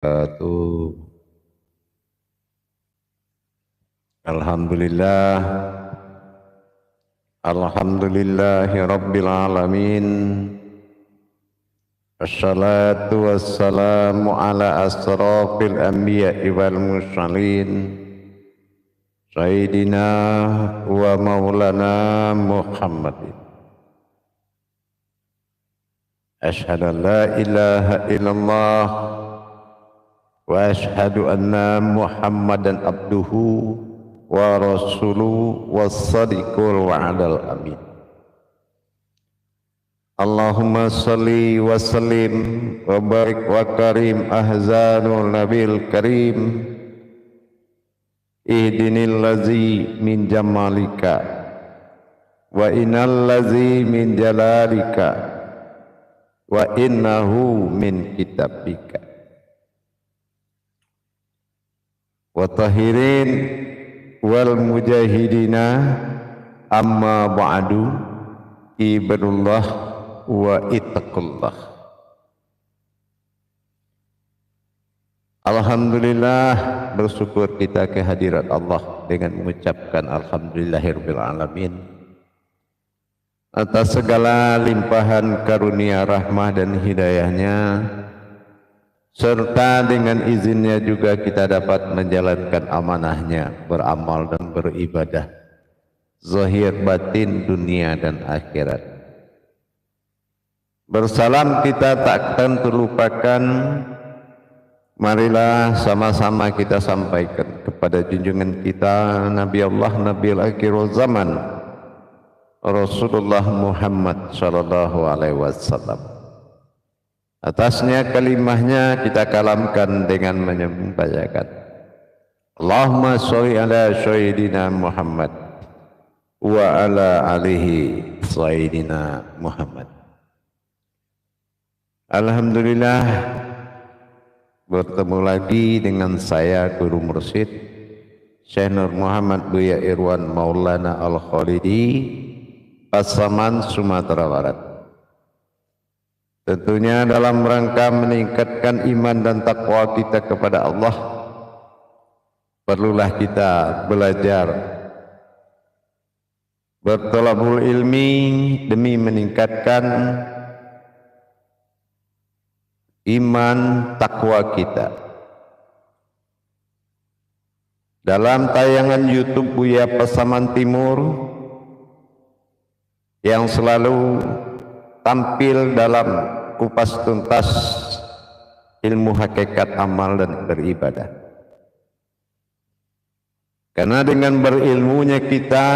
Wabarakatuh. Alhamdulillah, alhamdulillahi rabbil alamin. Assalatu wassalamu ala asrafil anbiya'i wal mursalin, Sayyidina wa maulana Muhammadin. Ashhadu an la ilaha illallah wa ashhadu anna Muhammadan abduhu wa rasuluhu was-sadiqul wa'adal amin. Allahumma salli wa sallim wa barik wa karim ahzanul nabil karim, ihdinil lazi min jamalika wa innal lazi min jalalika wa innahu min kitabika wa tahirin wal mujahidina amma ba'du. Ibadullah wa ittaqullah. Alhamdulillah, bersyukur kita kehadirat Allah dengan mengucapkan alhamdulillahirabbil alamin atas segala limpahan karunia rahmah dan hidayahnya, serta dengan izinnya juga kita dapat menjalankan amanahnya, beramal dan beribadah zahir batin dunia dan akhirat. Bersalam kita tak akan terlupakan, marilah sama-sama kita sampaikan kepada junjungan kita Nabi Allah, Nabi akhir zaman, Rasulullah Muhammad sallallahu alaihi wasallam. Atasnya kalimahnya kita kalamkan dengan membacakan Allahumma sholli ala sayyidina Muhammad wa ala alihi sayyidina Muhammad. Alhamdulillah, bertemu lagi dengan saya Guru Mursyid Syekh Nur Muhammad Buya Irwan Maulana Al-Khalidi, Pasaman, Sumatera Barat. Tentunya dalam rangka meningkatkan iman dan takwa kita kepada Allah, perlulah kita belajar berthalabul ilmi demi meningkatkan iman takwa kita. Dalam tayangan YouTube Buya Pasaman Timur yang selalu tampil dalam kupas tuntas ilmu hakikat amal dan beribadah. Karena dengan berilmunya kita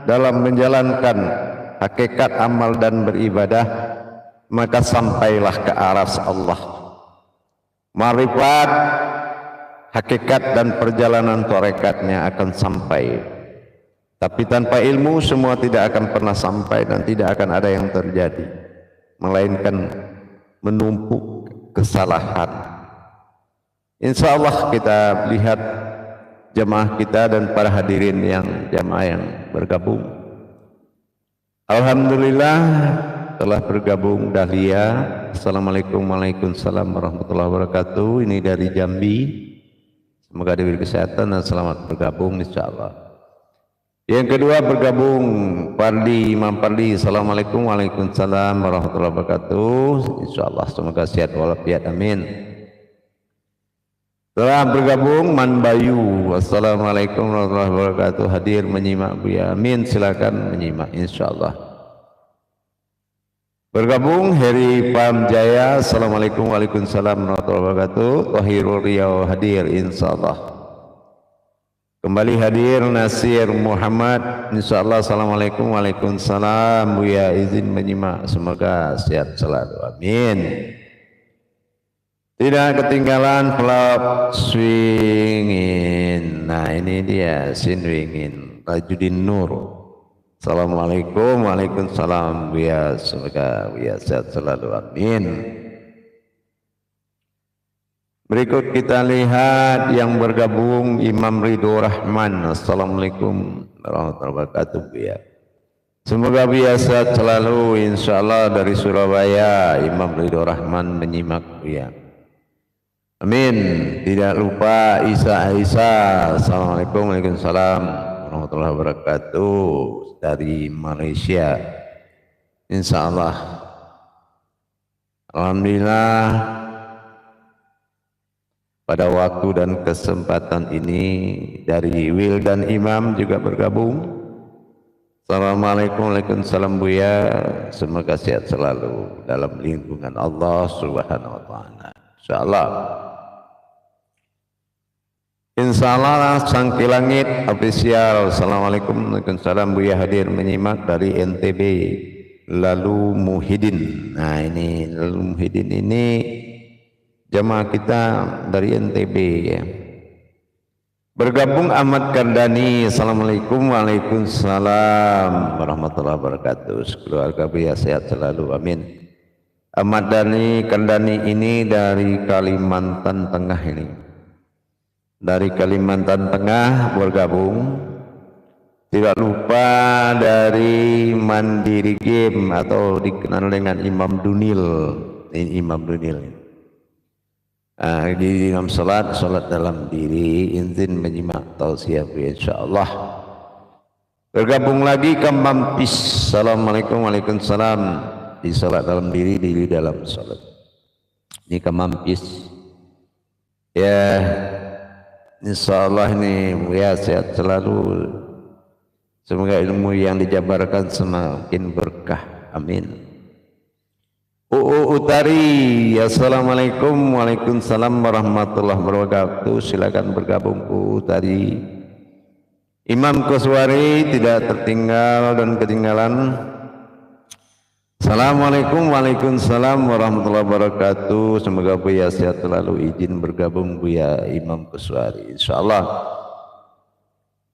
dalam menjalankan hakikat amal dan beribadah, maka sampailah ke aras Allah. Marifat, hakikat dan perjalanan tarekatnya akan sampai. Tapi tanpa ilmu semua tidak akan pernah sampai dan tidak akan ada yang terjadi, melainkan menumpuk kesalahan. Insya Allah kita lihat jemaah kita dan para hadirin yang jemaah yang bergabung. Alhamdulillah telah bergabung Dahlia. Assalamualaikum warahmatullahi wabarakatuh. Ini dari Jambi. Semoga diberi kesehatan dan selamat bergabung insyaallah. Yang kedua bergabung Pardi, Imam Pardi. Assalamualaikum warahmatullahi wabarakatuh. Insyaallah semoga sehat walafiat, amin. Telah bergabung Man Bayu. Assalamualaikum warahmatullahi wabarakatuh. Hadir menyimak Buya, amin. Silakan menyimak insyaallah. Bergabung Heri Pamjaya. Assalamualaikum warahmatullahi wabarakatuh. Tahirul Riau hadir insyaallah. Kembali hadir Nasir Muhammad insyaallah. Assalamualaikum waalaikumsalam. Buya izin menyimak, semoga sehat selalu, amin. Tidak ketinggalan vlog swingin. Nah ini dia swingin Rajudin Nur. Assalamualaikum waalaikumsalam. Buya semoga Buya sehat selalu, amin. Berikut kita lihat yang bergabung Imam Ridho Rahman. Assalamualaikum warahmatullahi wabarakatuh Buya. Semoga biasa selalu insyaallah dari Surabaya. Imam Ridho Rahman menyimak Buya. Amin. Tidak lupa Isa Aisyah. Assalamualaikum Waalaikumsalam warahmatullahi wabarakatuh dari Malaysia. Insya Allah. Alhamdulillah pada waktu dan kesempatan ini dari Wil dan Imam juga bergabung. Assalamualaikum Waalaikumsalam Buya. Semoga sehat selalu dalam lindungan Allah Subhanahu wa taala. Insyaallah. Insyaallah Sangki Langit official. Assalamualaikum Waalaikumsalam Buya hadir menyimak dari NTB. Lalu Muhyiddin. Nah ini Lalu Muhyiddin ini jamaah kita dari NTB ya. Bergabung Ahmad Kandani. Assalamualaikum Waalaikumsalam warahmatullahi wabarakatuh. Keluarga Buya sehat selalu, amin. Ahmad Kandani ini dari Kalimantan Tengah ini. Dari Kalimantan Tengah bergabung. Tidak lupa dari Mandiri Game atau dikenal dengan Imam Dunil. Ini Imam Dunil. Di dalam salat dalam diri, izin menyimak tausiah insyaallah. Bergabung lagi ke Mampis. Assalamualaikum Waalaikumsalam. Di salat dalam diri dalam salat. Ini ke Mampis. Ya, insyaallah ini ya sehat selalu. Semoga ilmu yang dijabarkan semakin berkah. Amin. Utari, assalamualaikum waalaikumsalam warahmatullahi wabarakatuh. Silakan bergabung Utari. Imam Kuswari tidak tertinggal dan ketinggalan. Assalamualaikum waalaikumsalam warahmatullahi wabarakatuh. Semoga Buya sehat selalu. Izin bergabung Buya Imam Kuswari. Insyaallah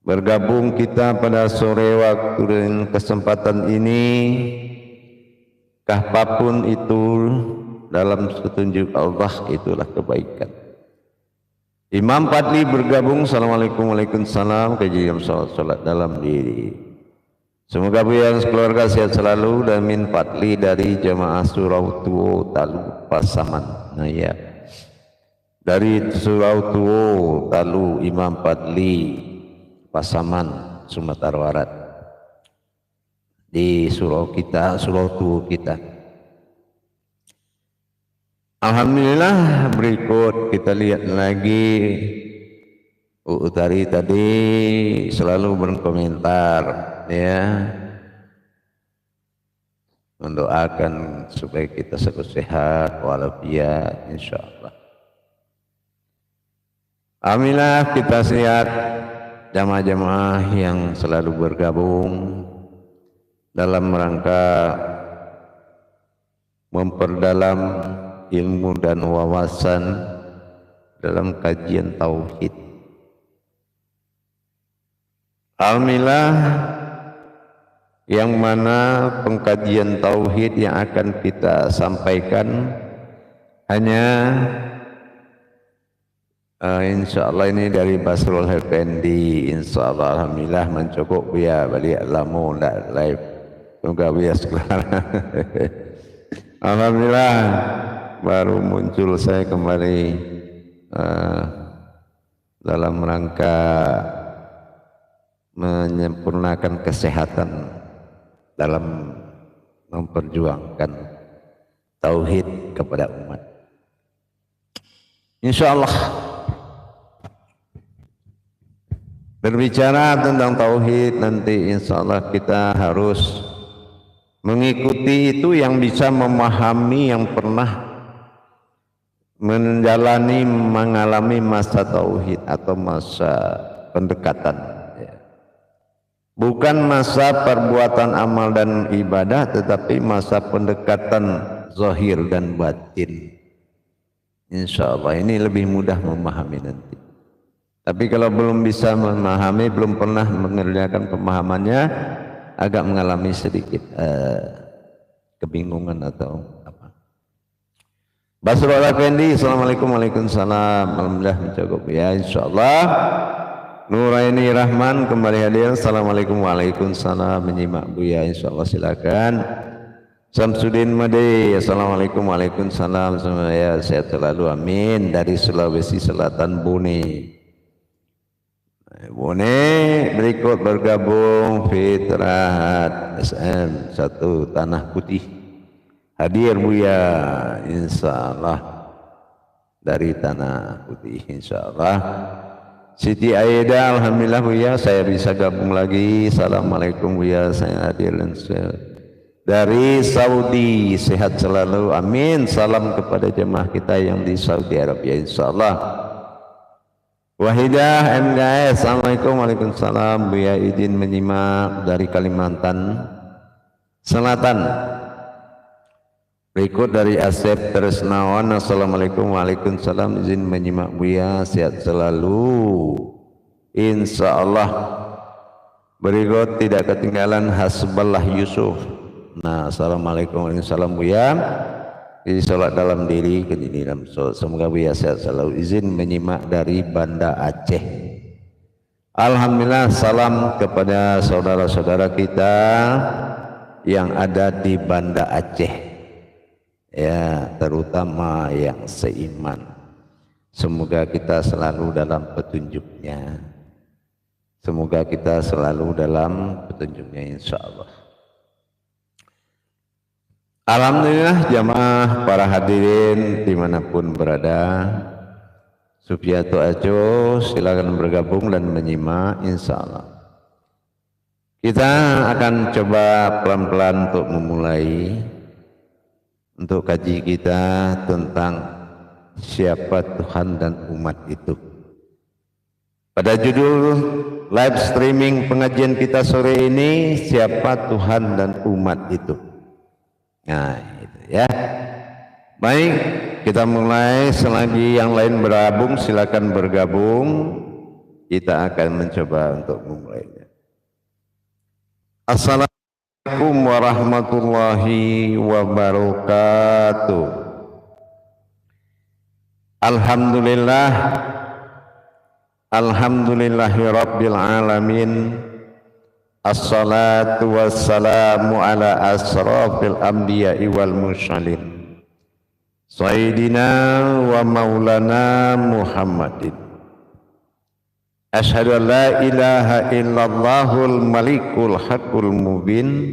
bergabung kita pada sore waktu dan kesempatan ini. Apapun itu dalam petunjuk Allah itulah kebaikan. Imam Fadli bergabung. Assalamualaikum Waalaikumsalam. Kajian salat dalam diri. Semoga Buya keluarga sehat selalu. Dan Min Fadli dari jamaah Surau Tuo Talu Pasaman. Nah ya, dari Surau Tuo Talu Imam Fadli Pasaman Sumatera Barat. Di surau Tuo kita. Alhamdulillah, berikut kita lihat lagi. Utari tadi selalu berkomentar ya, mendoakan supaya kita selalu sehat walafiat insyaallah. Alhamdulillah kita lihat jamaah-jamaah yang selalu bergabung dalam rangka memperdalam ilmu dan wawasan dalam kajian tauhid. Alhamdulillah, yang mana pengkajian tauhid yang akan kita sampaikan hanya insyaallah ini dari Basrul Effendi. Insyaallah alhamdulillah mencukup Buya balik lamu ndak live. Semoga Buya sekarang. Alhamdulillah baru muncul saya kembali dalam rangka menyempurnakan kesehatan dalam memperjuangkan tauhid kepada umat. Insyaallah berbicara tentang tauhid nanti insyaallah kita harus mengikuti itu yang bisa memahami, yang pernah mengalami masa tauhid atau masa pendekatan ya. Bukan masa perbuatan amal dan ibadah, tetapi masa pendekatan zahir dan batin. Insyaallah ini lebih mudah memahami nanti. Tapi kalau belum bisa memahami, belum pernah mengerjakan pemahamannya, agak mengalami sedikit kebingungan atau apa. Basrul Effendi, assalamualaikum waalaikumsalam. Alhamdulillah mencukup ya insyaallah. Nuraini Rahman kembali hadir. Assalamualaikum waalaikumsalam. Menyimak Buya insyaallah silakan. Samsudin Made, assalamualaikum, waalaikumsalam, ya sehat selalu, amin. Dari Sulawesi Selatan, Bone. Bone berikut bergabung Fitrahat SM 1 Tanah Putih. Hadir Buya, insya Allah dari Tanah Putih, insya Allah. Siti Aida, alhamdulillah Buya, saya bisa gabung lagi. Assalamualaikum Buya, saya hadir dan dari Saudi, sehat selalu, amin. Salam kepada jemaah kita yang di Saudi Arabia, insyaallah. Wahidah MKS, assalamualaikum, waalaikumsalam. Buya izin menyimak dari Kalimantan Selatan. Berikut dari Asep Tresnawan, assalamualaikum, waalaikumsalam. Izin menyimak Buya, sehat selalu, insyaallah. Berikut tidak ketinggalan Hasballah Yusuf. Nah, assalamualaikum, waalaikumsalam Buya. Jadi sholat dalam diri, kejadian dalam sholat. Semoga Buya sehat selalu. Izin menyimak dari Banda Aceh. Alhamdulillah, salam kepada saudara-saudara kita yang ada di Banda Aceh, ya, terutama yang seiman. Semoga kita selalu dalam petunjuknya. Semoga kita selalu dalam petunjuknya, insya Allah. Alhamdulillah, jamaah para hadirin dimanapun berada, Sufiato Aco, silakan bergabung dan menyimak, insya Allah. Kita akan coba pelan-pelan untuk memulai untuk kaji kita tentang siapa Tuhan dan umat itu. Pada judul live streaming pengajian kita sore ini, siapa Tuhan dan umat itu. Nah, itu ya. Baik, kita mulai. Selagi yang lain bergabung, silakan bergabung. Kita akan mencoba untuk memulainya. Assalamualaikum warahmatullahi wabarakatuh. Alhamdulillah, alhamdulillahi rabbil alamin. Assalatu wassalamu ala asrafil anbiya'i wal mursalin Sayyidina wa maulana Muhammadin. Asyhadu an la ilaha illallahul malikul haqqul mubin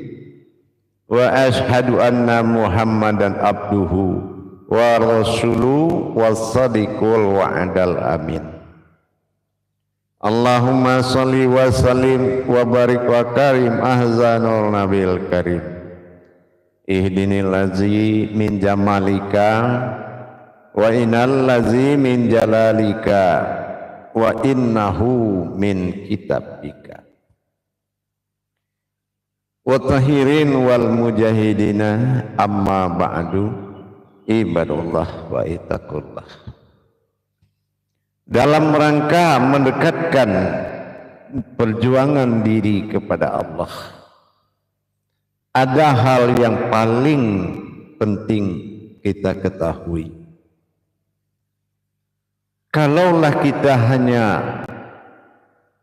wa asyhadu anna Muhammadan abduhu wa rasuluhu was-sadiqul wa'dal amin. Allahumma salli wa sallim wa barik wa karim ahzanul nabil karim. Ihdinil ladzi min jamalika wa innal ladzi min jalalika wa innahu min kitabika. Wa tahirin wal mujahidina amma ba'du, ibadullah wa ittaqullah. Dalam rangka mendekatkan perjuangan diri kepada Allah, ada hal yang paling penting kita ketahui. Kalaulah kita hanya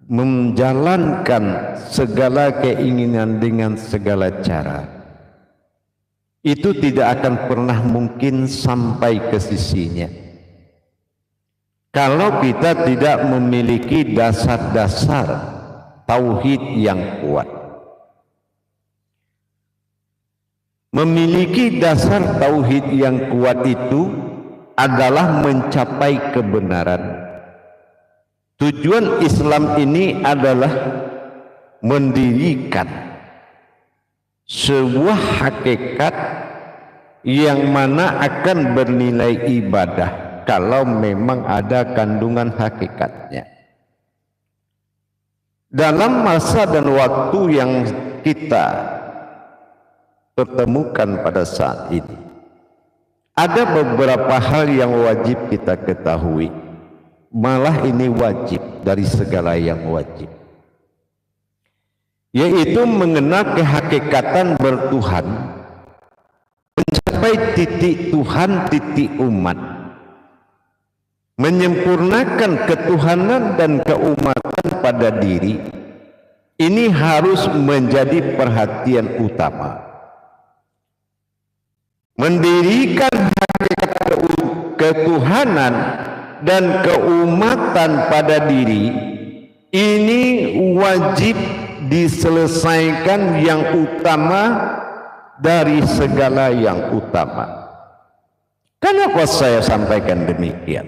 menjalankan segala keinginan dengan segala cara, itu tidak akan pernah mungkin sampai ke sisinya. Kalau kita tidak memiliki dasar-dasar tauhid yang kuat. Memiliki dasar tauhid yang kuat itu adalah mencapai kebenaran. Tujuan Islam ini adalah mendirikan sebuah hakikat yang mana akan bernilai ibadah kalau memang ada kandungan hakikatnya. Dalam masa dan waktu yang kita pertemukan pada saat ini, ada beberapa hal yang wajib kita ketahui. Malah ini wajib dari segala yang wajib, yaitu mengenal kehakikatan bertuhan, mencapai titik Tuhan, titik umat, menyempurnakan ketuhanan dan keumatan pada diri. Ini harus menjadi perhatian utama. mendirikan hakikat ketuhanan dan keumatan pada diri, ini wajib diselesaikan yang utama dari segala yang utama. Kenapa saya sampaikan demikian?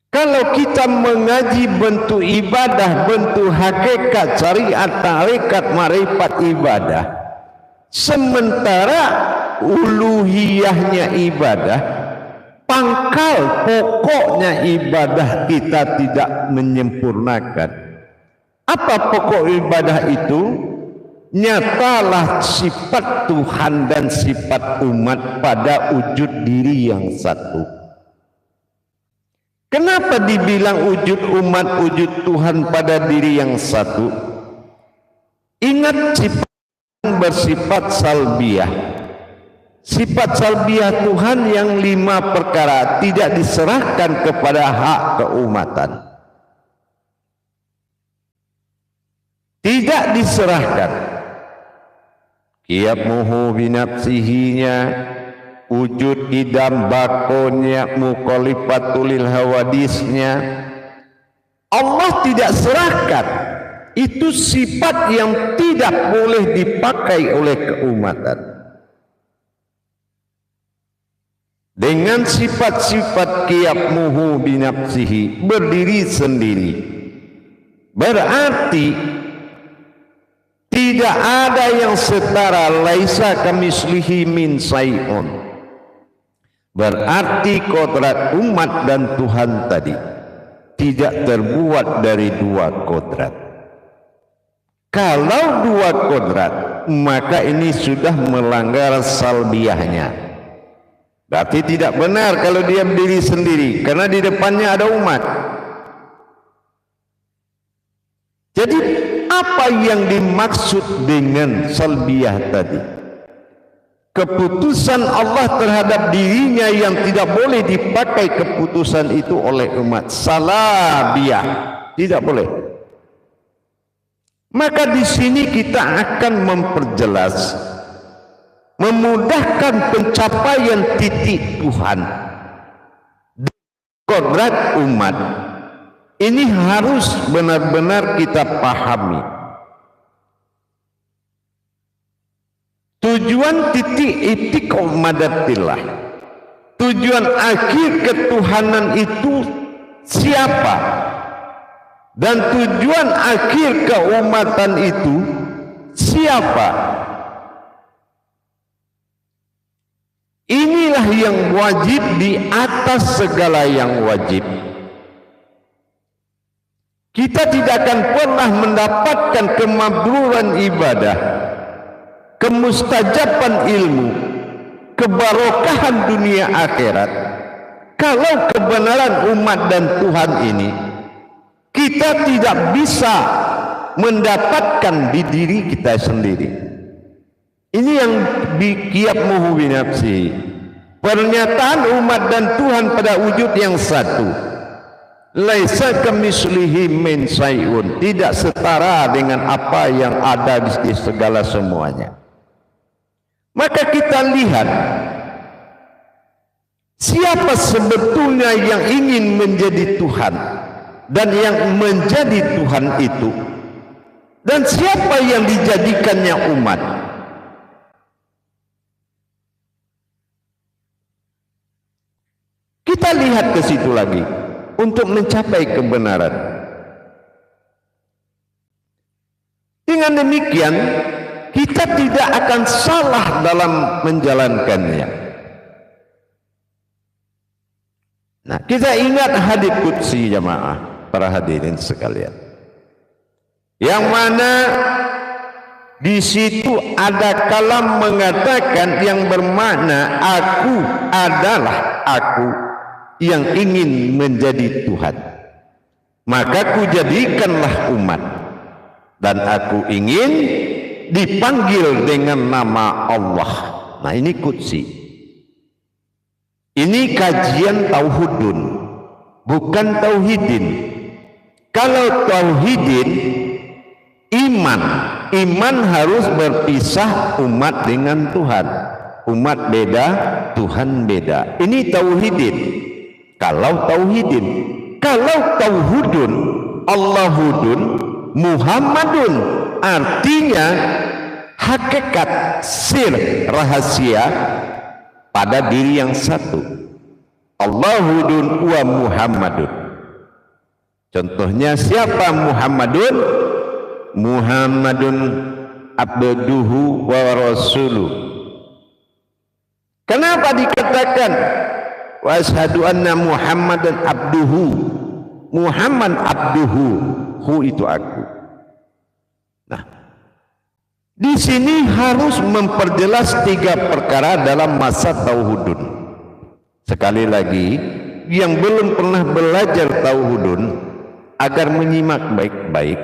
Kalau kita mengaji bentuk ibadah, bentuk hakikat, syariat, tarekat, marifat ibadah, sementara uluhiyahnya ibadah, pangkal pokoknya ibadah kita tidak menyempurnakan. Apa pokok ibadah itu? Nyatalah sifat Tuhan dan sifat umat pada wujud diri yang satu. Kenapa dibilang wujud umat, wujud Tuhan pada diri yang satu? Ingat sifat bersifat salbiyah. Sifat salbiyah Tuhan yang 5 perkara tidak diserahkan kepada hak keumatan. Tidak diserahkan. Qiyammuhu binafsihinya, wujud idam bakonya, mukhalifatulil hawadisnya, Allah tidak serahkan. Itu sifat yang tidak boleh dipakai oleh keumatan. Dengan sifat-sifat qiyammuhu binafsihi, berdiri sendiri, berarti tidak ada yang setara, laisa kamitslihi min syai'un. Berarti kodrat umat dan Tuhan tadi tidak terbuat dari 2 kodrat. Kalau 2 kodrat, maka ini sudah melanggar salbiyahnya. Berarti tidak benar kalau dia berdiri sendiri, karena di depannya ada umat. Jadi apa yang dimaksud dengan salbiyah tadi? Keputusan Allah terhadap dirinya yang tidak boleh dipakai keputusan itu oleh umat. Salabiyah, tidak boleh. Maka di sini kita akan memperjelas, memudahkan pencapaian titik Tuhan. Kodrat umat ini harus benar-benar kita pahami. Tujuan titik itiqomadatillah, tujuan akhir ketuhanan itu siapa? Dan tujuan akhir keumatan itu siapa? Inilah yang wajib di atas segala yang wajib. Kita tidak akan pernah mendapatkan kemabruran ibadah, kemustajaban ilmu, kebarokahan dunia akhirat, kalau kebenaran umat dan Tuhan ini kita tidak bisa mendapatkan di diri kita sendiri. Ini yang qiyammuhu binafsihi, pernyataan umat dan Tuhan pada wujud yang satu. Laisa kamitslihi min syai'un, tidak setara dengan apa yang ada di segala semuanya. Maka kita lihat siapa sebetulnya yang ingin menjadi Tuhan dan yang menjadi Tuhan itu, dan siapa yang dijadikannya umat. Kita lihat ke situ lagi untuk mencapai kebenaran. Dengan demikian kita tidak akan salah dalam menjalankannya. Nah, kita ingat hadits qudsi jamaah, para hadirin sekalian, yang mana di situ ada kalam mengatakan yang bermakna aku adalah aku yang ingin menjadi Tuhan, maka ku jadikanlah umat, dan aku ingin dipanggil dengan nama Allah. Nah, ini qudsi. Ini kajian tauhidun, bukan tauhidin. Kalau tauhidin iman harus berpisah umat dengan Tuhan. umat beda, Tuhan beda. Ini tauhidin. Kalau tauhidin, kalau tauhudun, Allahudun, Muhammadun, artinya hakikat, sir, rahasia pada diri yang satu. Allahudun wa Muhammadun. Contohnya siapa Muhammadun? Muhammadun abduhu wa rasuluh. Kenapa dikatakan wa asyhadu anna Muhammadan abduhu? Muhammad abduhu, hu itu aku. Nah, di sini harus memperjelas 3 perkara dalam masa tauhudun. Sekali lagi, yang belum pernah belajar tauhudun agar menyimak baik-baik,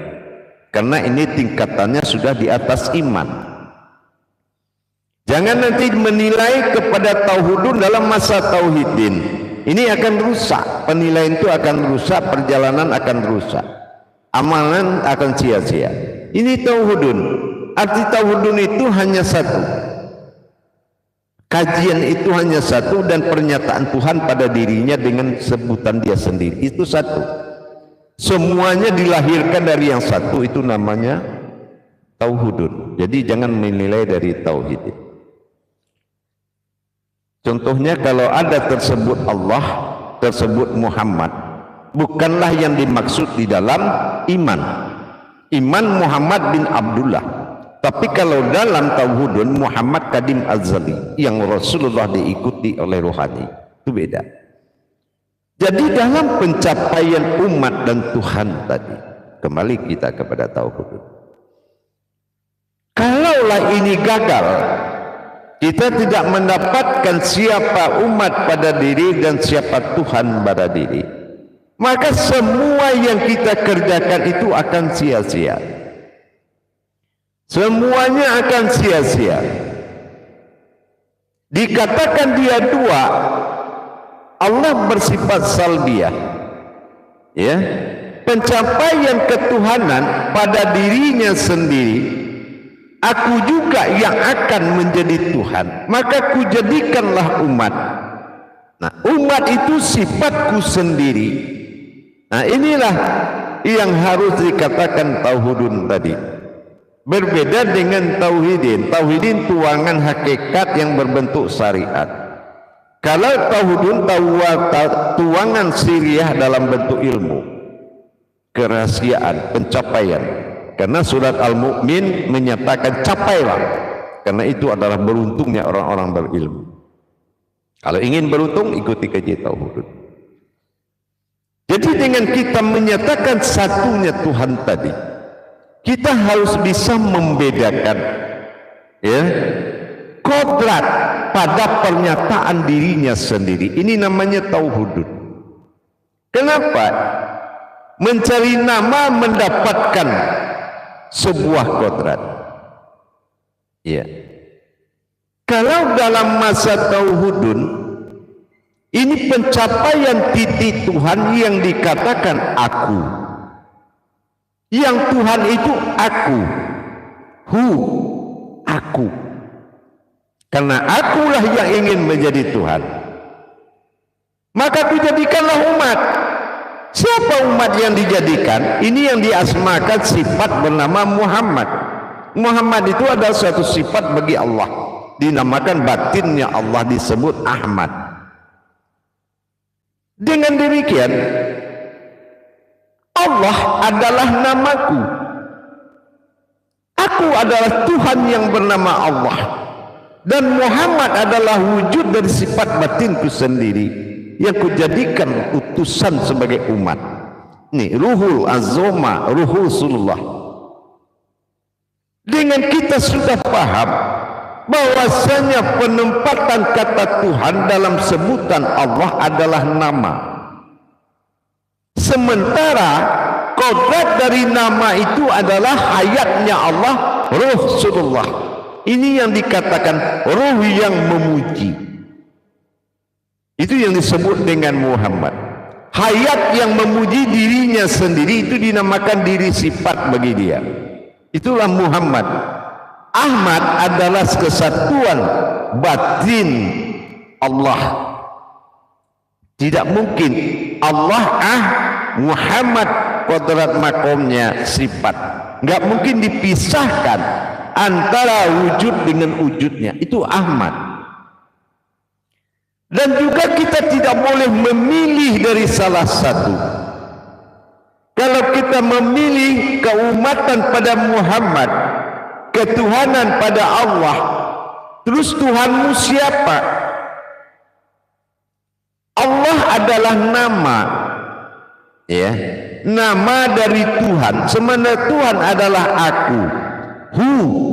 karena ini tingkatannya sudah di atas iman. Jangan nanti menilai kepada tauhudun dalam masa tauhidin. Ini akan rusak, penilaian itu akan rusak, perjalanan akan rusak, amalan akan sia-sia. Ini tauhudun. Arti tauhudun itu hanya satu, kajian itu hanya satu, dan pernyataan Tuhan pada dirinya dengan sebutan dia sendiri itu satu. Semuanya dilahirkan dari yang satu, itu namanya tauhudun. Jadi jangan menilai dari tauhid. Contohnya kalau ada tersebut Allah, tersebut Muhammad, bukanlah yang dimaksud di dalam iman. Iman Muhammad bin Abdullah. Tapi kalau dalam tauhudun Muhammad Kadim Azali, yang Rasulullah diikuti oleh rohani, itu beda. Jadi dalam pencapaian umat dan Tuhan tadi, kembali kita kepada tauhudun. Kalaulah ini gagal, kita tidak mendapatkan siapa umat pada diri dan siapa Tuhan pada diri, maka semua yang kita kerjakan itu akan sia-sia. Semuanya akan sia-sia. Dikatakan dia dua, Allah bersifat salbiah, ya, pencapaian ketuhanan pada dirinya sendiri. Aku juga yang akan menjadi Tuhan, maka kujadikanlah umat. Nah, umat itu sifatku sendiri. Nah, inilah yang harus dikatakan tauhudun tadi. Berbeda dengan tauhidin. Tauhidin tuangan hakikat yang berbentuk syariat. Kalau tauhudun tuangan siriah dalam bentuk ilmu, kerahasiaan, pencapaian. Karena surat Al-Mu'min menyatakan capailah. Karena itu adalah beruntungnya orang-orang berilmu. Kalau ingin beruntung, ikuti kajian tauhid. Jadi dengan kita menyatakan satunya Tuhan tadi, kita harus bisa membedakan, ya, kodrat pada pernyataan dirinya sendiri. Ini namanya tauhid. Kenapa? Mencari nama mendapatkan sebuah kodrat. Ya. Kalau dalam masa tauhudun, ini pencapaian titik Tuhan yang dikatakan aku. Yang Tuhan itu aku. Aku. Karena akulah yang ingin menjadi Tuhan. Maka kujadikanlah umat. Siapa umat yang dijadikan? Ini yang diasmakan sifat bernama Muhammad. Muhammad itu adalah suatu sifat bagi Allah. Dinamakan batinnya Allah disebut Ahmad. Dengan demikian, Allah adalah namaku. Aku adalah Tuhan yang bernama Allah. Dan Muhammad adalah wujud dari sifat batinku sendiri, yang kujadikan utusan sebagai umat. Nih, ruhul azoma, ruhul Rasulullah. Dengan kita sudah paham bahwasanya penempatan kata Tuhan dalam sebutan Allah adalah nama. Sementara kodrat dari nama itu adalah hayatnya Allah, ruh Rasulullah. Ini yang dikatakan ruh yang memuji. Itu yang disebut dengan Muhammad. Hayat yang memuji dirinya sendiri itu dinamakan diri sifat bagi dia. Itulah Muhammad. Ahmad adalah kesatuan batin Allah. Tidak mungkin Allah Muhammad kodrat makomnya sifat. Nggak mungkin dipisahkan antara wujud dengan wujudnya. Itu Ahmad. Dan juga kita tidak boleh memilih dari salah satu. Kalau kita memilih keumatan pada Muhammad, ketuhanan pada Allah, terus Tuhanmu siapa? Allah adalah nama, ya, nama dari Tuhan. Sebenarnya Tuhan adalah aku,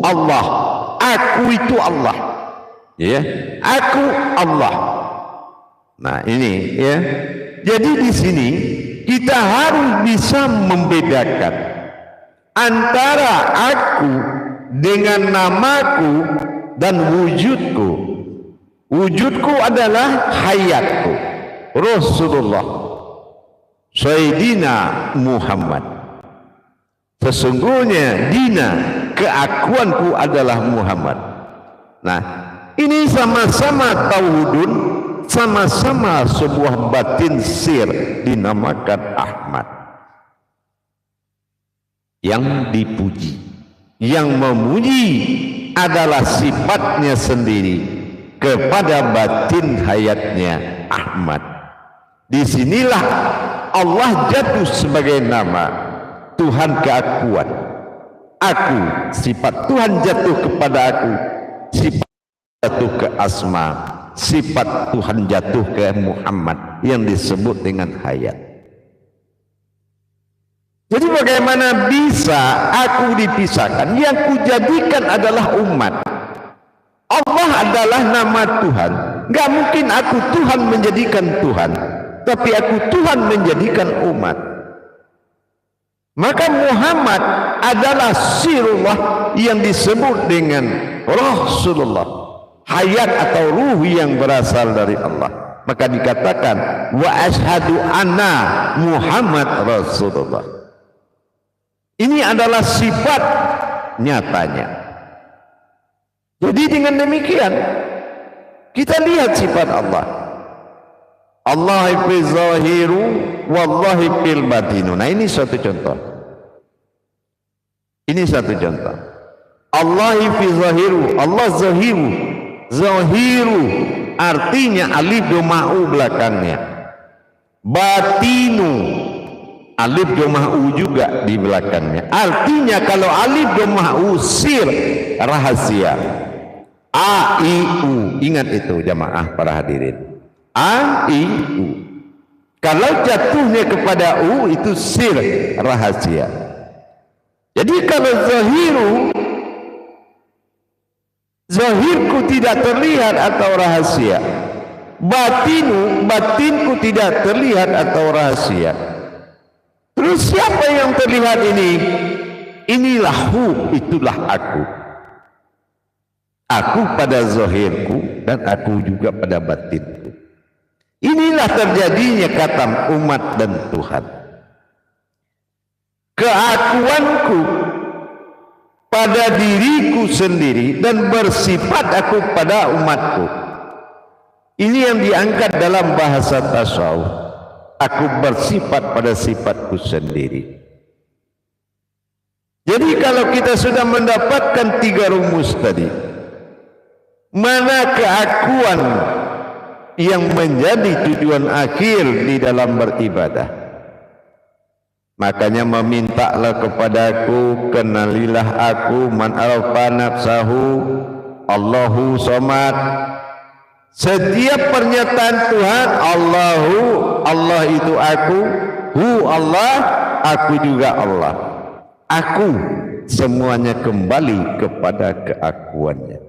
Allah, aku itu Allah, ya, aku Allah. Nah ini, ya, jadi di sini kita harus bisa membedakan antara aku dengan namaku dan wujudku. Wujudku adalah hayatku, Rasulullah Sayyidina Muhammad. Sesungguhnya dina, keakuanku adalah Muhammad. Nah, ini sama-sama tauhidun, sama-sama sebuah batin sir dinamakan Ahmad. Yang dipuji, yang memuji adalah sifatnya sendiri kepada batin hayatnya Ahmad. Disinilah Allah jatuh sebagai nama Tuhan keakuan. Aku, sifat Tuhan jatuh kepada aku, sifat jatuh ke asma, sifat Tuhan jatuh ke Muhammad yang disebut dengan hayat. Jadi bagaimana bisa aku dipisahkan? Yang kujadikan adalah umat. Allah adalah nama Tuhan. Gak mungkin aku Tuhan menjadikan Tuhan, tapi aku Tuhan menjadikan umat. Maka Muhammad adalah sirullah yang disebut dengan Rasulullah, hayat atau ruh yang berasal dari Allah. Maka dikatakan wa ashhadu anna Muhammad Rasulullah. Ini adalah sifat nyatanya. Jadi dengan demikian kita lihat sifat Allah. Allah fi zahiru wallahi fil batinu. Nah ini satu contoh. Ini satu contoh. Allah fi zahiru, Allah zahiru. Zahiru artinya alif doma'u belakangnya. Batinu alif doma'u juga di belakangnya. Artinya kalau alif doma'u sir, rahasia. A, I, U. Ingat itu jamaah para hadirin. A, I, U. Kalau jatuhnya kepada U itu sir, rahasia. Jadi kalau zahiru, zahirku tidak terlihat atau rahasia. Batinu, batinku tidak terlihat atau rahasia. Terus siapa yang terlihat ini? Inilah hu, itulah aku. Aku pada zahirku dan aku juga pada batinku. Inilah terjadinya katam umat dan Tuhan. Keakuanku pada diriku sendiri dan bersifat aku pada umatku. Ini yang diangkat dalam bahasa tasawuf. Aku bersifat pada sifatku sendiri. Jadi kalau kita sudah mendapatkan tiga rumus tadi, mana keakuan yang menjadi tujuan akhir di dalam beribadah, makanya memintalah kepadaku, kenalilah aku, man arafa nafsahu Allahu somad. Setiap pernyataan Tuhan, Allahu, Allah itu aku, hu Allah, aku juga Allah. Aku semuanya kembali kepada keakuannya.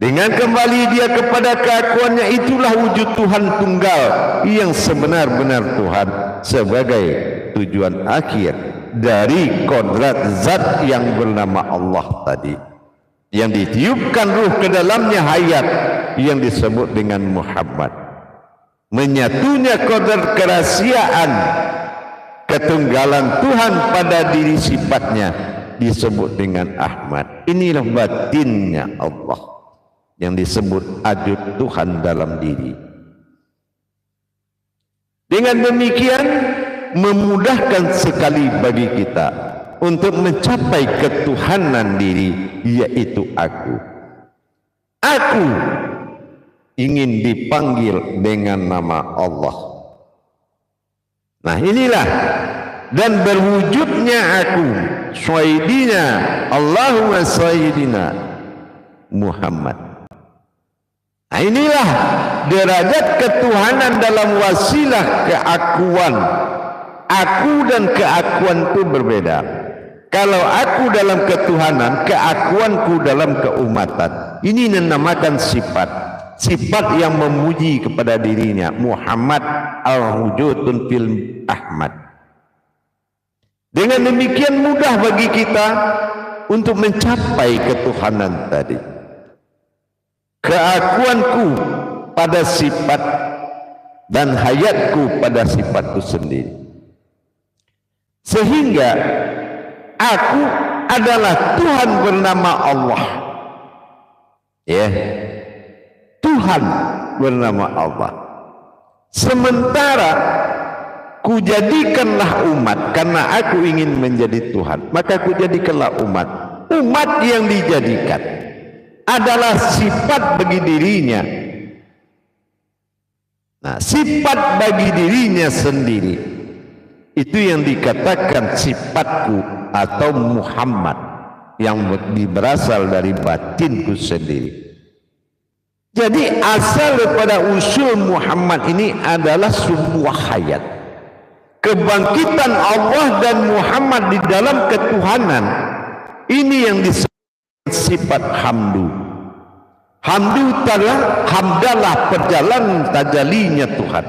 Dengan kembali dia kepada keakuannya, itulah wujud Tuhan tunggal yang sebenar-benar Tuhan sebagai tujuan akhir dari kodrat zat yang bernama Allah tadi, yang ditiupkan ruh ke dalamnya hayat yang disebut dengan Muhammad. Menyatunya kodrat kerahasiaan ketunggalan Tuhan pada diri sifatnya disebut dengan Ahmad. Inilah batinnya Allah. yang disebut ajud Tuhan dalam diri. Dengan demikian memudahkan sekali bagi kita untuk mencapai ketuhanan diri, yaitu aku. Aku ingin dipanggil dengan nama Allah. Nah inilah, dan berwujudnya aku, Sayyidina Allahumma Sayyidina Muhammad. Nah inilah derajat ketuhanan dalam wasilah keakuan. Aku dan keakuan itu berbeda. Kalau aku dalam ketuhanan, keakuanku dalam keumatan. Ini dinamakan sifat. Sifat yang memuji kepada dirinya. Muhammad al-wujudun fil Ahmad. Dengan demikian mudah bagi kita untuk mencapai ketuhanan tadi. Keakuanku pada sifat dan hayatku pada sifatku sendiri. Sehingga aku adalah Tuhan bernama Allah. Ya. Tuhan bernama Allah. Sementara kujadikanlah umat, karena aku ingin menjadi Tuhan, maka kujadikanlah umat. Umat yang dijadikan adalah sifat bagi dirinya. Nah, sifat bagi dirinya sendiri itu yang dikatakan sifatku atau Muhammad, yang berasal dari batinku sendiri. Jadi asal daripada usul Muhammad ini adalah sebuah hayat. Kebangkitan Allah dan Muhammad di dalam ketuhanan. Ini yang disebut sifat hamdu. Hamdu hamdalah perjalanan tajalinya Tuhan.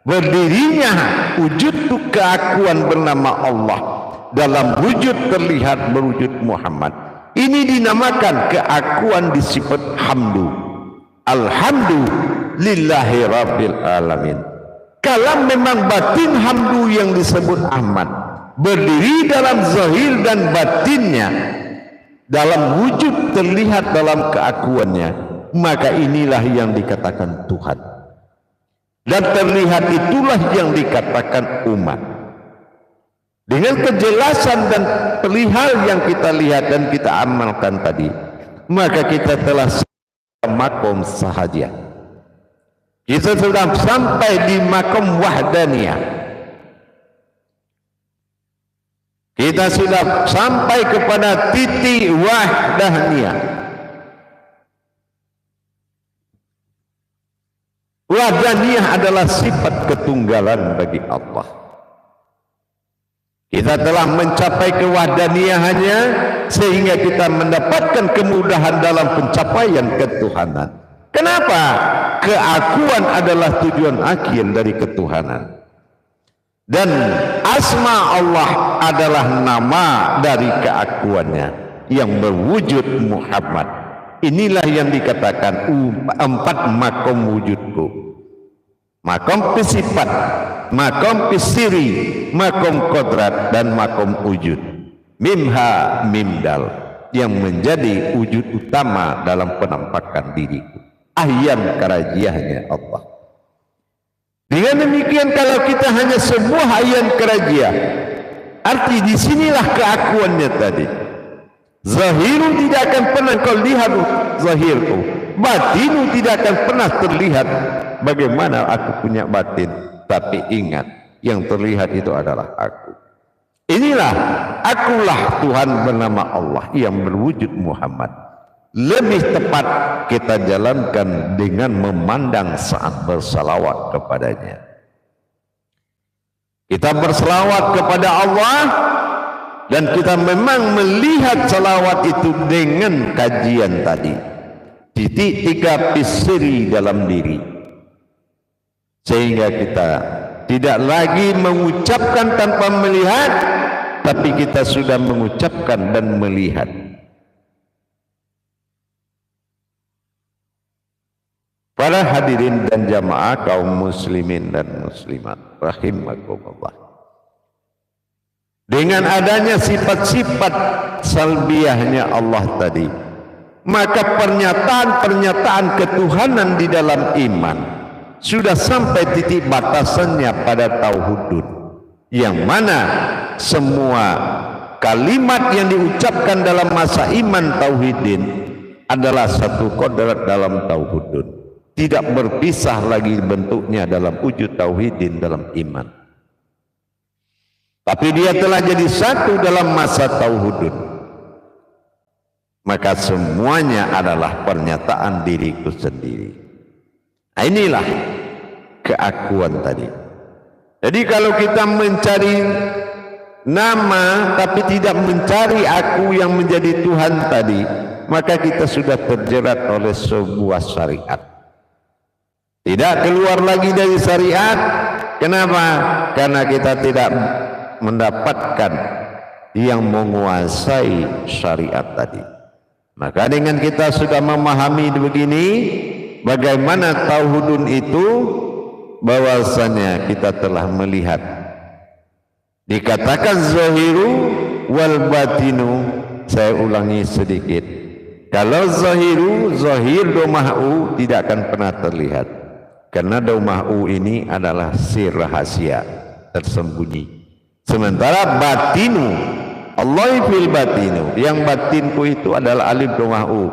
Berdirinya wujud keakuan bernama Allah dalam wujud terlihat berwujud Muhammad. Ini dinamakan keakuan di sifat hamdu. Alhamdulillahi Rabbil Alamin. Kalau memang batin hamdu yang disebut Ahmad berdiri dalam zahir dan batinnya, dalam wujud terlihat dalam keakuannya, maka inilah yang dikatakan Tuhan. Dan terlihat itulah yang dikatakan umat. Dengan kejelasan dan perihal yang kita lihat dan kita amalkan tadi, maka kita telah makom sahaja. Kita sudah sampai di makom wahdaniyah. Kita sudah sampai kepada titik wahdaniyah. Wahdaniyah adalah sifat ketunggalan bagi Allah. Kita telah mencapai kewahdaniyahannya sehingga kita mendapatkan kemudahan dalam pencapaian ketuhanan. Kenapa? Keakuan adalah tujuan akhir dari ketuhanan. Dan asma Allah adalah nama dari keakuannya yang berwujud Muhammad. Inilah yang dikatakan empat makom wujudku. Makom sifat, makom siri, makom kodrat, dan makom wujud. Mimha mimdal yang menjadi wujud utama dalam penampakan diriku. Ahyan kerajiahnya Allah. Dengan demikian kalau kita hanya sebuah ahyan kerajiah, arti disinilah keakuannya tadi. Zahiru tidak akan pernah kau lihat zahirku, batinu tidak akan pernah terlihat bagaimana aku punya batin. Tapi ingat, yang terlihat itu adalah aku. Inilah akulah Tuhan bernama Allah yang berwujud Muhammad. Lebih tepat kita jalankan dengan memandang saat bersalawat kepadanya. Kita bersalawat kepada Allah dan kita memang melihat salawat itu dengan kajian tadi. Titik tiga pisiri dalam diri. Sehingga kita tidak lagi mengucapkan tanpa melihat, tapi kita sudah mengucapkan dan melihat. Para hadirin dan jamaah kaum muslimin dan muslimat rahimakumullah. Dengan adanya sifat-sifat salbiyahnya Allah tadi, maka pernyataan-pernyataan ketuhanan di dalam iman sudah sampai titik batasannya pada tauhidun, yang mana semua kalimat yang diucapkan dalam masa iman tauhidin adalah satu kodrat dalam tauhidun, tidak berpisah lagi bentuknya dalam wujud tauhidin dalam iman, tapi dia telah jadi satu dalam masa tauhidun. Maka semuanya adalah pernyataan diriku sendiri. Nah, inilah keakuan tadi. Jadi kalau kita mencari nama tapi tidak mencari aku yang menjadi Tuhan tadi, maka kita sudah terjerat oleh sebuah syariat. Tidak keluar lagi dari syariat. Kenapa? Karena kita tidak mendapatkan yang menguasai syariat tadi. Maka dengan kita sudah memahami begini, bagaimana tauhidun itu, bahwasanya kita telah melihat, dikatakan zahiru wal batinu. Saya ulangi sedikit, kalau zahiru, zahir doma'u tidak akan pernah terlihat, karena doma'u ini adalah sir rahasia tersembunyi. Sementara batinu, Allah fil batinu, yang batinku itu adalah alif doma'u,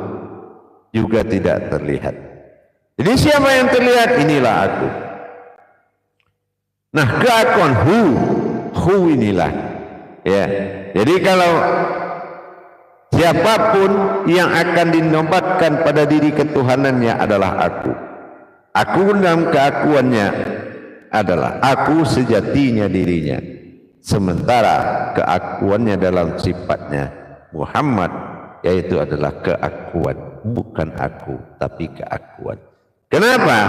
juga tidak terlihat. Jadi siapa yang terlihat? Inilah aku. Nah, keakuan hu inilah, ya. Jadi kalau siapapun yang akan dinobatkan pada diri ketuhanannya adalah aku. Aku dalam keakuannya adalah aku sejatinya dirinya. Sementara keakuannya dalam sifatnya Muhammad, yaitu adalah keakuan, bukan aku tapi keakuan. Kenapa?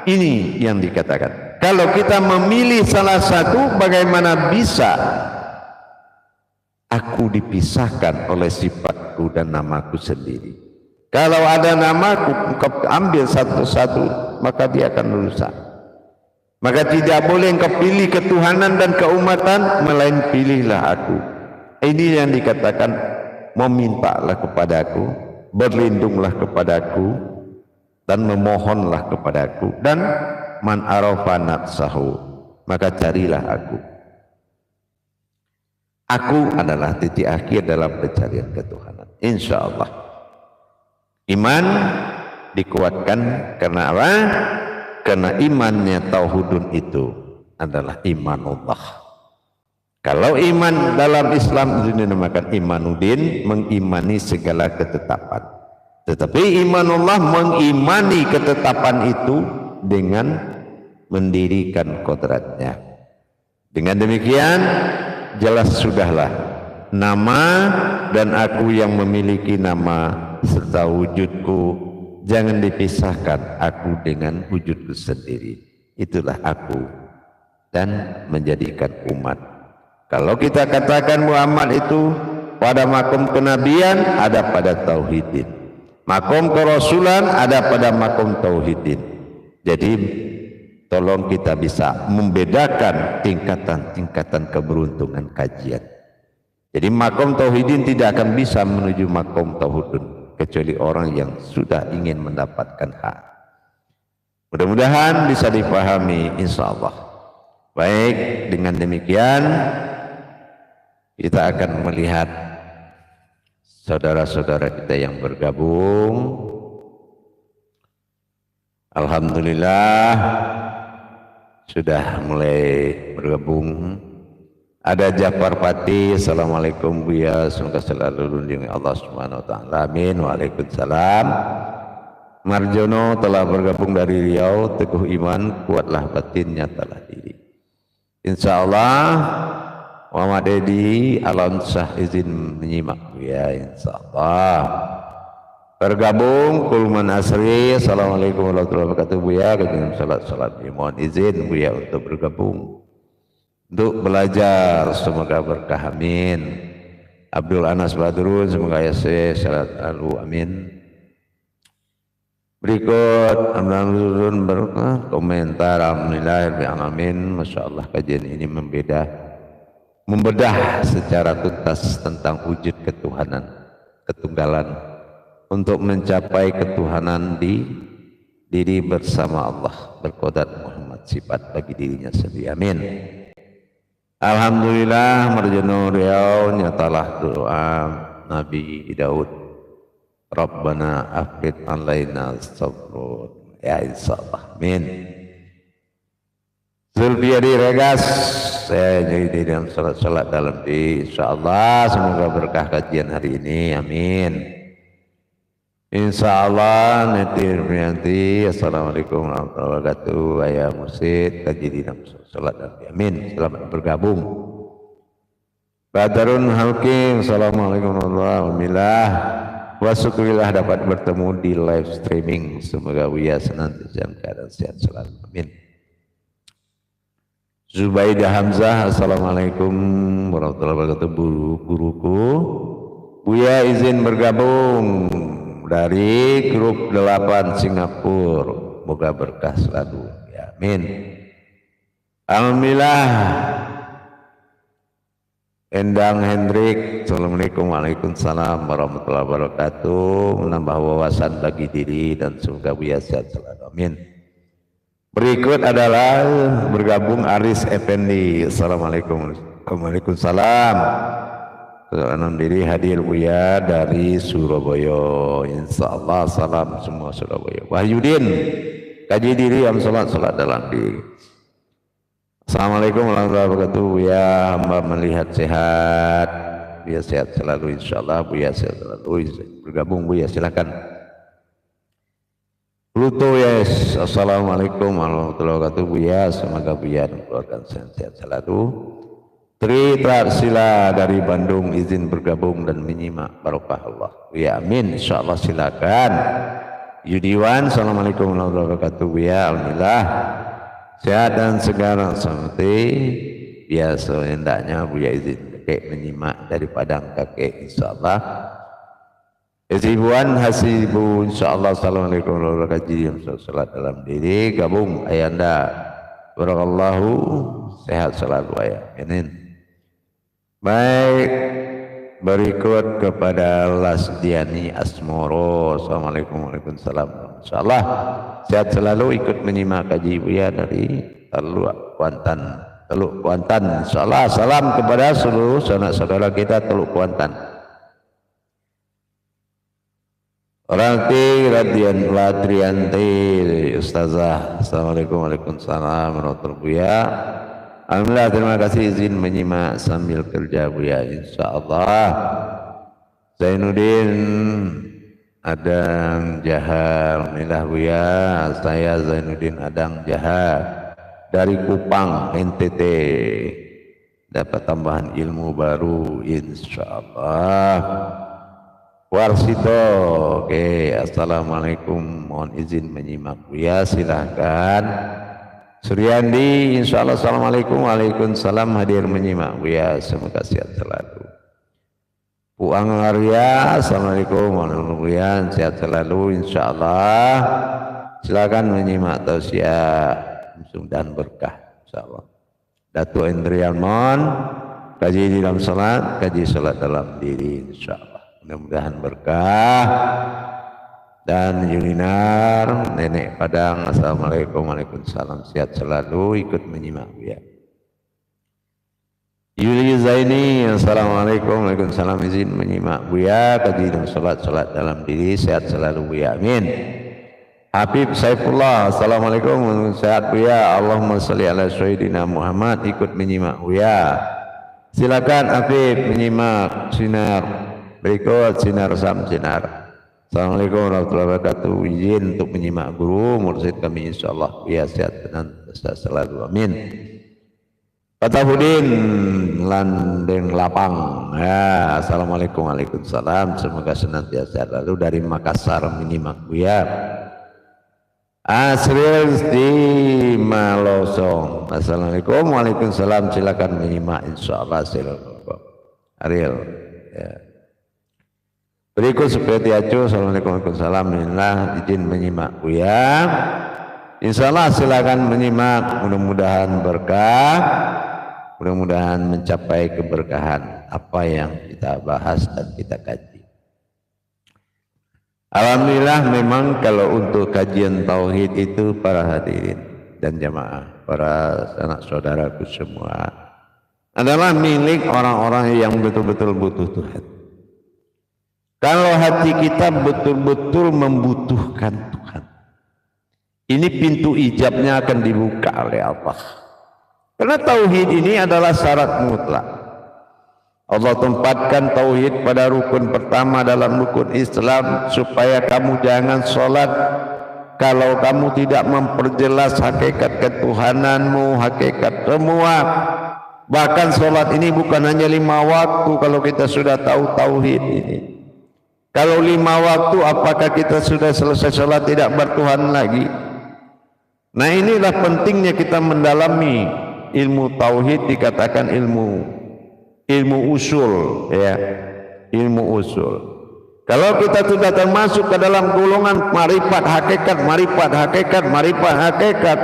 Ini yang dikatakan, kalau kita memilih salah satu, bagaimana bisa aku dipisahkan oleh sifatku dan namaku sendiri? Kalau ada namaku, engkau ambil satu-satu, maka dia akan rusak. Maka tidak boleh engkau pilih ketuhanan dan keumatan, melainkan pilihlah aku. Ini yang dikatakan, memintalah kepadaku, berlindunglah kepadaku, dan memohonlah kepadaku, dan man arafa nafsahu, maka carilah aku. Aku adalah titik akhir dalam pencarian ketuhanan, insya Allah. Iman dikuatkan karena apa? Karena imannya tauhidun itu adalah imanullah. Kalau iman dalam Islam itu dinamakan imanuddin, mengimani segala ketetapan. Tetapi imanullah mengimani ketetapan itu dengan mendirikan kodratnya. Dengan demikian jelas sudahlah nama dan aku yang memiliki nama serta wujudku, jangan dipisahkan aku dengan wujudku sendiri. Itulah aku dan menjadikan umat. Kalau kita katakan Muhammad itu pada makom kenabian, ada pada tauhidin. Makom kerasulan ada pada makom tauhidin. Jadi tolong kita bisa membedakan tingkatan-tingkatan keberuntungan kajian. Jadi makom tauhidin tidak akan bisa menuju makom tauhidun kecuali orang yang sudah ingin mendapatkan hak. Mudah-mudahan bisa dipahami, insya Allah. Baik, dengan demikian kita akan melihat saudara-saudara kita yang bergabung. Alhamdulillah sudah mulai bergabung. Ada Jafar Pati, assalamualaikum Buya, semoga selalu lindungi Allah Subhanahu wa taala. Amin. Waalaikumsalam. Marjono telah bergabung dari Riau, teguh iman, kuatlah batin, nyatalah diri. Insyaallah. Muhammad Edi Alamsah izin menyimak Buya, insyaallah. Bergabung Kulman Asri, assalamualaikum warahmatullahi wabarakatuh Buya. Dengan salat mohon izin Buya untuk bergabung untuk belajar, semoga berkah, amin. Abdul Anas Badrun, semoga ya syarat lalu, amin. Berikut Amrun berkah komentar, alhamdulillah, amin. Masya Allah, kajian ini membedah secara tuntas tentang wujud ketuhanan, ketunggalan untuk mencapai ketuhanan di diri bersama Allah, berkodat Muhammad sifat bagi dirinya sendiri. Amin. Alhamdulillah marjano riau nyatalah doa Nabi Daud. Rabbana afrid alaina sabrun. Ya insyaallah. Amin. Zulfiadi Regas, saya jadi dalam salat dalam di insyaallah, semoga berkah kajian hari ini. Amin. Insyaallah nanti. Assalamualaikum warahmatullahi wabarakatuh. Ayah mursid kaji di dalam salat dan amin. Selamat bergabung. Badarun Halkim. Assalamualaikum warahmatullahi wabarakatuh. Wasukrillah dapat bertemu di live streaming. Semoga Buya senantiasa dalam keadaan sehat selalu. Amin. Zubaidah Hamzah. Assalamualaikum warahmatullahi wabarakatuh. Guruku Buya izin bergabung dari grup 8 Singapura. Moga berkah selalu. Ya, amin. Alhamdulillah. Endang Hendrik. Assalamualaikum Waalaikumsalam warahmatullahi wabarakatuh. Menambah wawasan bagi diri dan semoga Buya sehat selalu. Amin. Berikut adalah bergabung Aris Effendi. Assalamualaikum. Waalaikumsalam. Enam diri hadir Buya dari Surabaya. Insyaallah salam semua Surabaya. Wahyudin kaji diri yang salat dalam diri. Assalamualaikum warahmatullahi wabarakatuh. Buya hamba melihat sehat. Buya sehat selalu insyaallah. Buya sehat selalu. Bergabung Buya silakan. Pluto yes. Assalamualaikum warahmatullahi wabarakatuh. Buya semoga Buya dan keluarga sehat selalu. Tri Tarsila dari Bandung izin bergabung dan menyimak barokah Allah. Ya amin insyaallah silakan. Yudiwan assalamualaikum warahmatullahi wabarakatuh. Ya alhamdulillah sehat dan segala seperti biasa hendaknya Buya izin kakek menyimak dari Padang kakek insyaallah. Ibu-ibuan hasibu insyaallah. Assalamualaikum warahmatullahi wabarakatuh. Salat dalam diri gabung ayanda barakallahu sehat selalu ayah. Amin. Baik, berikut kepada Lasdiani Asmoro. Assalamualaikum warahmatullahi wabarakatuh. Insyaallah sehat selalu ikut menyimak kaji Buya dari Teluk Kuantan. Insyaallah salam kepada seluruh sanak saudara kita Teluk Kuantan. Ranti Radian Ladrianti Ustazah. Assalamualaikum warahmatullahi wabarakatuh. Buya alhamdulillah terima kasih izin menyimak sambil kerja Buya insyaallah. Zainuddin Adang Jahar. Alhamdulillah Buya, saya Zainuddin Adang Jahar dari Kupang NTT dapat tambahan ilmu baru insyaallah. Warsito, oke. Assalamualaikum, mohon izin menyimak Buya silahkan. Suryandi, insyaallah assalamualaikum. Waalaikumsalam hadir menyimak Buya semoga sehat selalu. Puang Arya, assalamualaikum warahmatullahi wabarakatuh. Sehat selalu insyaallah. Silakan menyimak tausiah dan berkah insyaallah. Datuk Indrian Mon, kaji di dalam salat, kaji salat dalam diri insyaallah. Mudah-mudahan berkah. Dan Yulinar Nenek Padang, assalamualaikum waalaikumsalam sehat selalu ikut menyimak Buya. Yuli Zaini, assalamualaikum waalaikumsalam izin menyimak Buya kaji dan salat dalam diri sehat selalu Buya. Amin. Habib Saifullah, assalamualaikum waalaikumsalam sehat Buya. Allahumma sholli ala sayyidina Muhammad ikut menyimak Buya. Silakan Habib menyimak sinar berikut sinar sinar. Assalamualaikum warahmatullahi wabarakatuh. Izin untuk menyimak guru mursyid kami insyaallah Buya sehat dan selalu. Amin. Fatahudin Landeng Lapang. Ya, assalamualaikum waalaikumsalam. Semoga senantiasa lalu dari Makassar menyimak Buya. Asril di Malosong. Assalamualaikum waalaikumsalam. Silakan menyimak insyaallah. Silakan Ariel. Ya. Berikut seperti acu. Assalamualaikum warahmatullahi wabarakatuh. Izin menyimak Buya. Insyaallah silakan menyimak. Mudah-mudahan berkah. Mudah-mudahan mencapai keberkahan apa yang kita bahas dan kita kaji. Alhamdulillah memang kalau untuk kajian tauhid itu para hadirin dan jamaah, para anak saudaraku semua adalah milik orang-orang yang betul-betul butuh Tuhan. Kalau hati kita betul-betul membutuhkan Tuhan, ini pintu ijabnya akan dibuka oleh Allah. Karena tauhid ini adalah syarat mutlak. Allah tempatkan tauhid pada rukun pertama dalam rukun Islam supaya kamu jangan sholat kalau kamu tidak memperjelas hakikat ketuhananmu, hakikat semua. Bahkan sholat ini bukan hanya 5 waktu kalau kita sudah tahu tauhid ini. Kalau 5 waktu apakah kita sudah selesai sholat tidak bertuhan lagi? Nah inilah pentingnya kita mendalami ilmu tauhid, dikatakan ilmu usul, ya, ilmu usul. Kalau kita sudah termasuk ke dalam golongan marifat hakikat,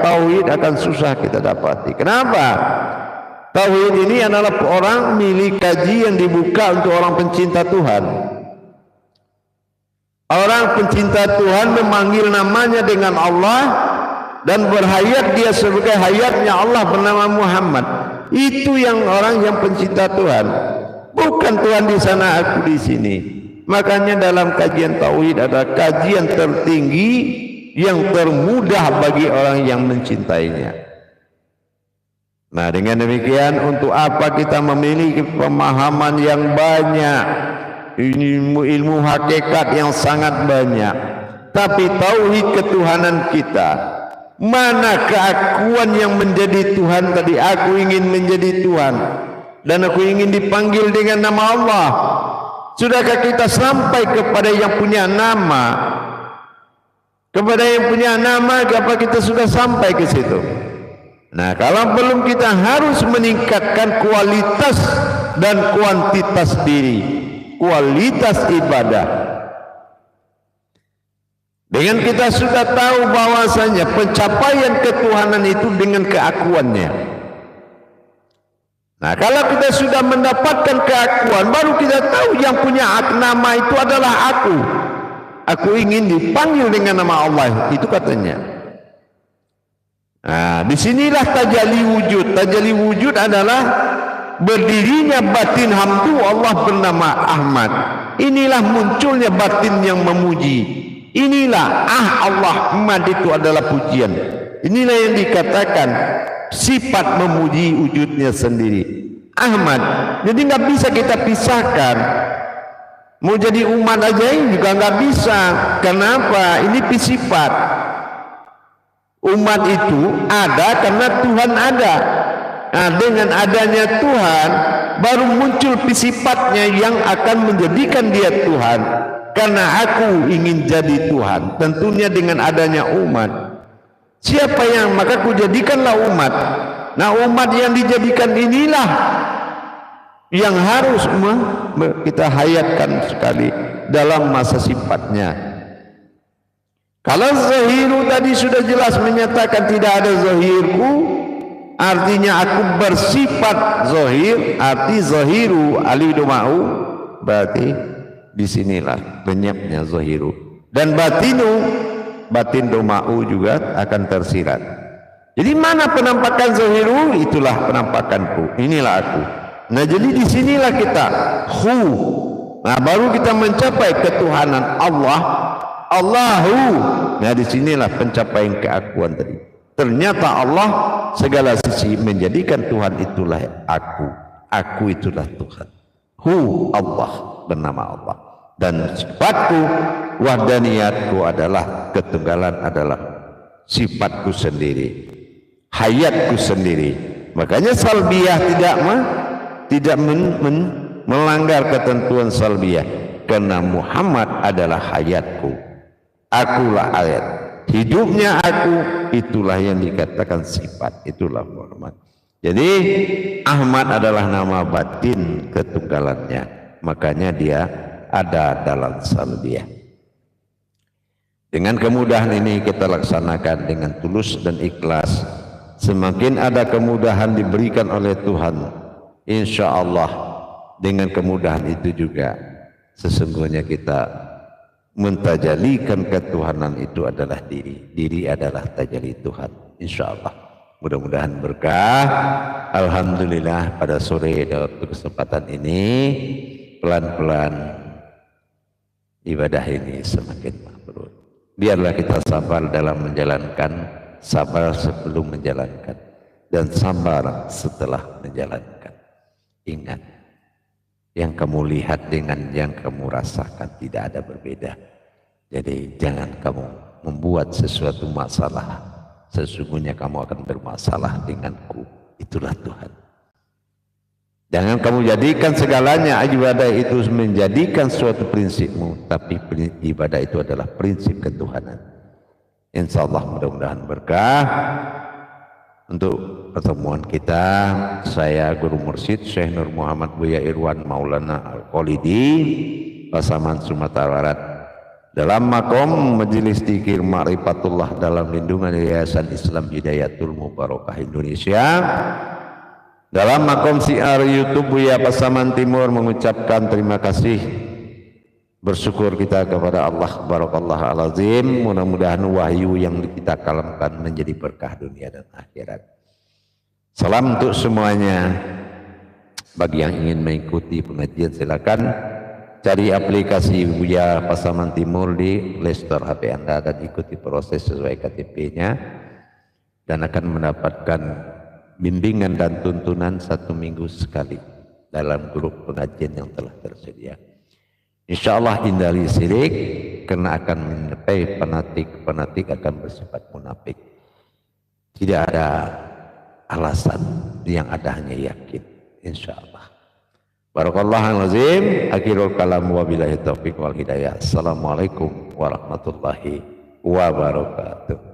tauhid akan susah kita dapati. Kenapa? Tauhid ini adalah orang milik kaji yang dibuka untuk orang pencinta Tuhan. Orang pencinta Tuhan memanggil namanya dengan Allah dan berhayat dia sebagai hayatnya Allah bernama Muhammad. Itu yang orang yang pencinta Tuhan. Bukan Tuhan di sana, aku di sini. Makanya dalam kajian tauhid adalah kajian tertinggi yang termudah bagi orang yang mencintainya. Nah, dengan demikian untuk apa kita memiliki pemahaman yang banyak, ilmu hakikat yang sangat banyak, tapi tauhid ketuhanan kita, mana keakuan yang menjadi Tuhan tadi? Aku ingin menjadi Tuhan dan aku ingin dipanggil dengan nama Allah. Sudahkah kita sampai kepada yang punya nama? Kepada yang punya nama, apa kita sudah sampai ke situ? Nah, kalau belum, kita harus meningkatkan kualitas dan kuantitas diri, kualitas ibadah. Dengan kita sudah tahu bahwasanya pencapaian ketuhanan itu dengan keakuannya. Nah, kalau kita sudah mendapatkan keakuan, baru kita tahu yang punya nama itu adalah aku. Aku ingin dipanggil dengan nama Allah, itu katanya. Nah, disinilah tajalli wujud. Tajalli wujud adalah berdirinya batin hamdu Allah bernama Ahmad. Inilah munculnya batin yang memuji. Inilah Allah Ahmad itu adalah pujian. Inilah yang dikatakan sifat memuji wujudnya sendiri. Ahmad. Jadi nggak bisa kita pisahkan. Mau jadi umat aja ini juga nggak bisa. Kenapa? Ini sifat. Umat itu ada karena Tuhan ada. Nah, dengan adanya Tuhan baru muncul sifatnya yang akan menjadikan dia Tuhan. Karena aku ingin jadi Tuhan, tentunya dengan adanya umat. Siapa yang maka ku jadikanlah umat. Nah, umat yang dijadikan inilah yang harus kita hayatkan sekali dalam masa sifatnya. Kalau zahiru tadi sudah jelas menyatakan tidak ada zahirku, artinya aku bersifat zahir, arti zahiru alidomau, berarti disinilah lenyapnya zahiru. Dan batin domau juga akan tersirat. Jadi mana penampakan zahiru? Itulah penampakanku. Inilah aku. Nah, jadi disinilah kita Nah, baru kita mencapai ketuhanan Allah. Allahu. Nah, disinilah pencapaian keakuan tadi. Ternyata Allah segala sisi menjadikan Tuhan itulah aku. Aku itulah Tuhan. Allah bernama Allah. Dan sifatku, wahdaniyatku adalah ketunggalan, adalah sifatku sendiri, hayatku sendiri. Makanya salbiyah tidak melanggar ketentuan salbiyah, karena Muhammad adalah hayatku. Akulah ayat hidupnya aku, itulah yang dikatakan sifat, itulah Muhammad. Jadi Ahmad adalah nama batin ketunggalannya, makanya dia ada dalam salbiyah. Dengan kemudahan ini kita laksanakan dengan tulus dan ikhlas. Semakin ada kemudahan diberikan oleh Tuhan, insya Allah dengan kemudahan itu juga sesungguhnya kita mentajalikan ketuhanan itu adalah diri adalah tajali Tuhan. Insyaallah mudah-mudahan berkah. Alhamdulillah pada sore waktu kesempatan ini pelan-pelan ibadah ini semakin mabrur. Biarlah kita sabar dalam menjalankan, sabar sebelum menjalankan, dan sabar setelah menjalankan. Ingat, yang kamu lihat dengan yang kamu rasakan tidak ada berbeda. Jadi jangan kamu membuat sesuatu masalah. Sesungguhnya kamu akan bermasalah denganku. Itulah Tuhan. Jangan kamu jadikan segalanya ibadah itu menjadikan suatu prinsipmu, tapi ibadah itu adalah prinsip ketuhanan. Insyaallah mudah-mudahan berkah. Untuk pertemuan kita, saya Guru Mursyid Syekh Nur Muhammad Buya Irwan Maulana Al-Qalidi, Pasaman Sumatera Barat, dalam makom Majelis Dzikir Ma'rifatullah dalam lindungan Yayasan Islam Hidayatul Mubarakah Indonesia, dalam makom siar YouTube Buya Pasaman Timur mengucapkan terima kasih, bersyukur kita kepada Allah Barakallahu Alazim. Mudah-mudahan wahyu yang kita kalamkan menjadi berkah dunia dan akhirat. Salam untuk semuanya. Bagi yang ingin mengikuti pengajian silakan cari aplikasi Buya Pasaman Timur di Play Store HP Anda dan ikuti proses sesuai KTP-nya dan akan mendapatkan bimbingan dan tuntunan 1 minggu sekali dalam grup pengajian yang telah tersedia. Insyaallah hindari syirik karena akan menyertai fanatik akan bersifat munafik. Tidak ada alasan, yang ada hanya yakin. Insyaallah. Barakallahu azim. Akhirul kalam wabillahi taufiq wal hidayah. Assalamualaikum warahmatullahi wabarakatuh.